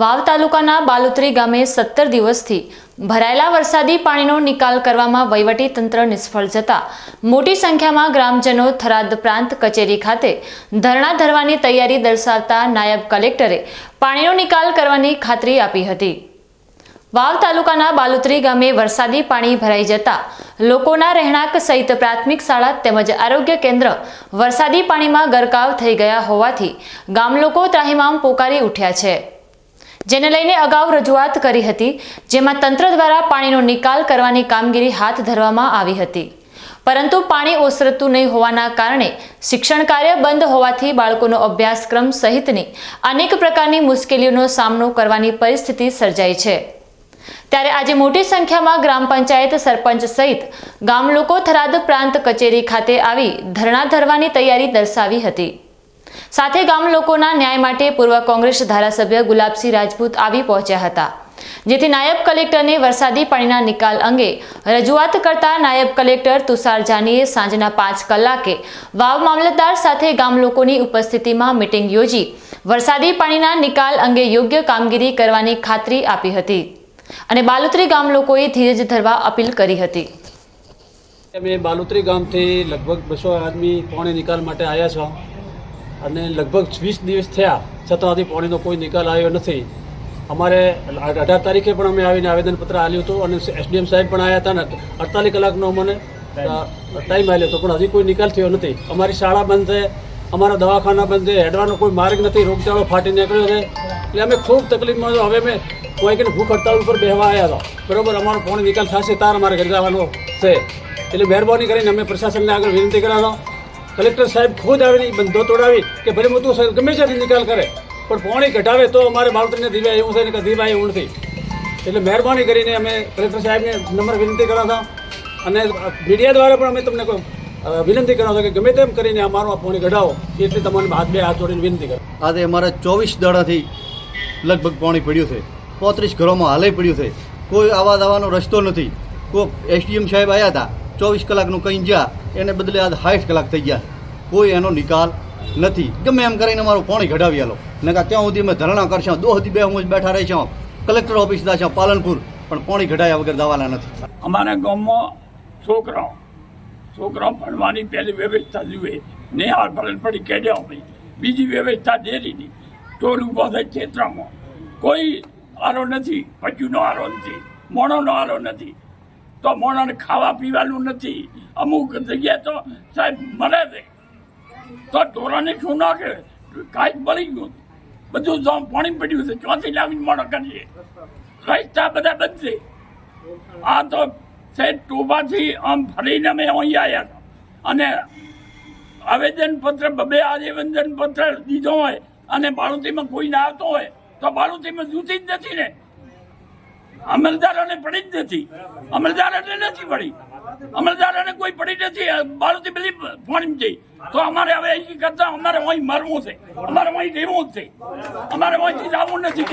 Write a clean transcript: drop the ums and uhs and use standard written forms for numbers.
વાવ તાલુકાના બાલુત્રી ગામે 17 દિવસથી ભરાયેલા વરસાદી પાણીનો નિકાલ કરવામાં વહીવટી તંત્ર નિષ્ફળ જતા મોટી સંખ્યામાં ગ્રામજનો થરાદ પ્રાંત કચેરી ખાતે ધરણા ધરવાની તૈયારી દર્શાવતા નાયબ કલેક્ટરે પાણીનો નિકાલ કરવાની ખાતરી આપી હતી। વાવ તાલુકાના બાલુત્રી ગામે વરસાદી પાણી ભરાઈ જતા લોકોના રહેણાંક સહિત પ્રાથમિક શાળા તેમજ આરોગ્ય કેન્દ્ર વરસાદી પાણીમાં ગરકાવ થઈ ગયા હોવાથી ગામ લોકો ત્રાહિમામ પોકારી ઉઠ્યા છે, જેને લઈને અગાઉ રજૂઆત કરી હતી, જેમાં તંત્ર દ્વારા પાણીનો નિકાલ કરવાની કામગીરી હાથ ધરવામાં આવી હતી, પરંતુ પાણી ઓસરતું નહીં હોવાના કારણે શિક્ષણ કાર્ય બંધ હોવાથી બાળકોનો અભ્યાસક્રમ સહિતની અનેક પ્રકારની મુશ્કેલીઓનો સામનો કરવાની પરિસ્થિતિ સર્જાઈ છે। ત્યારે આજે મોટી સંખ્યામાં ગ્રામ પંચાયત સરપંચ સહિત ગામ લોકો થરાદ પ્રાંત કચેરી ખાતે આવી ધરણા ધરવાની તૈયારી દર્શાવી હતી। સાથે ગામ લોકોના ન્યાય માટે પૂર્વ કોંગ્રેસ ધારાસભ્ય ગુલાબસિંહ રાજપૂત આવી પહોંચ્યા હતા, જેથી નાયબ કલેક્ટરને વરસાદી પાણીના નિકાલ અંગે રજૂઆત કરતા નાયબ કલેક્ટર તુષાર જાનીએ સાંજના 5 કલાકે વાવ મામલતદાર સાથે ગામ લોકોની ઉપસ્થિતિમાં મીટિંગ યોજી વરસાદી પાણીના નિકાલ અંગે યોગ્ય કામગીરી કરવાની ખાતરી આપી હતી અને બાલુત્રી ગામ લોકોએ ધીરજ ધરવા અપીલ કરી હતી। અમે બાલુત્રી ગામથી લગભગ 200 આદમી પાણી નિકાલ માટે આવ્યા છો અને લગભગ 20 દિવસ થયા છતાં હજી પાણીનો કોઈ નિકાલ આવ્યો નથી। અમારે 18 તારીખે પણ અમે આવીને આવેદનપત્ર આપ્યું હતું અને એસડીએમ સાહેબ પણ આવ્યા હતા ને 48 કલાકનો અમને ટાઈમ આપ્યો હતો, પણ હજી કોઈ નિકાલ થયો નથી। અમારી શાળા બંધ છે, અમારા દવાખાના બંધ છે, હેડવાનો કોઈ માર્ગ નથી, રોગચાળો ફાટી નીકળ્યો છે, એટલે અમે ખૂબ તકલીફમાં છો। હવે મેં કોઈ કે ભૂખ હડતાળ ઉપર બેસવા આવ્યા હતા, બરાબર, અમારો પાણી નિકાલ થશે તાર અમારે ઘરે જવાનો છે, એટલે મહેરબાની કરીને અમે પ્રશાસનને આગળ વિનંતી કર્યા હતા। કલેક્ટર સાહેબ ખુદ આવીને બંધો તોડાવી કે ભલે મોટું સાહેબ ગમે ત્યાંથી નિકાલ કરે પણ પાણી કઢાવે તો અમારે બાળકોને દીવાય એવું છે ને કે દીવાય એવું નથી, એટલે મહેરબાની કરીને અમે કલેક્ટર સાહેબને નમ્ર વિનંતી કર્યા હતા અને મીડિયા દ્વારા પણ અમે તમને વિનંતી કર્યા હતા કે ગમે તેમ કરીને અમારું આ પાણી કઢાવો, એટલે તમને બે હાથ જોડીને વિનંતી કરો। આજે અમારે 24 દાડાથી લગભગ પાણી પડ્યું છે, 35 ઘરોમાં હાલે પડ્યું છે, કોઈ આવા જવાનો રસ્તો નથી। કોઈ એસડીએમ સાહેબ આવ્યા હતા, 24 કલાકનું કંઈ ગયા, એને બદલે આજ 60 કલાક થઈ ગયા, કોઈ એનો નિકાલ નથી। ગમે એમ કરીને અમારું પાણી કઢાવી આલો, નકા ત્યાં સુધી અમે ધરણા કરશું, 2 સુધી 2 બેઠા રહીશું, કલેક્ટર ઓફિસ જશું પાલનપુર, પણ પાણી કઢાયા વગર જવાના નથી। અમારા ગામમાં છોકરાઓ ભણવાની પહેલી વ્યવસ્થા જુએ, નિહાળ પાલનપુરી કેડ્યા, બીજી વ્યવસ્થા ડેરીની, ટોલ ઊભો થાય ક્ષેત્રમાં, કોઈ આરો નથી, પશુનો આરો નથી, મોણોનો આરો નથી, તો મોણાને ખાવા પીવાનું નથી, અમુક જગ્યાએ તો સાહેબ મરે છે તો ઢોરાને શું નાખે, કાંઈ બળી ગયું, બધું પાણી પડ્યું છે, ચોથી લાવીને મોણો કરીએ, રસ્તા બધા બંધ છે। આ તો સાહેબ ટોબાથી આમ ફરીને અમે અહીં આવ્યા હતા અને આવેદનપત્ર 2 આવેદનપત્ર દીધો હોય અને બાળુતીમાં કોઈ ના આવતો હોય તો બાળુતીમાં જૂતી જ નથી ને, અમલદારોને પડી જ નથી, અમલદારોને નથી પડી, અમલદારોને કોઈ પડી નથી, બાળુતી બધી પાણી જઈ, તો અમારે હવે અહીં કરતા અમારે અહીં મરવું છે, અમારે અહીં રહેવું જ છે, અમારે અહીંથી જવું નથી।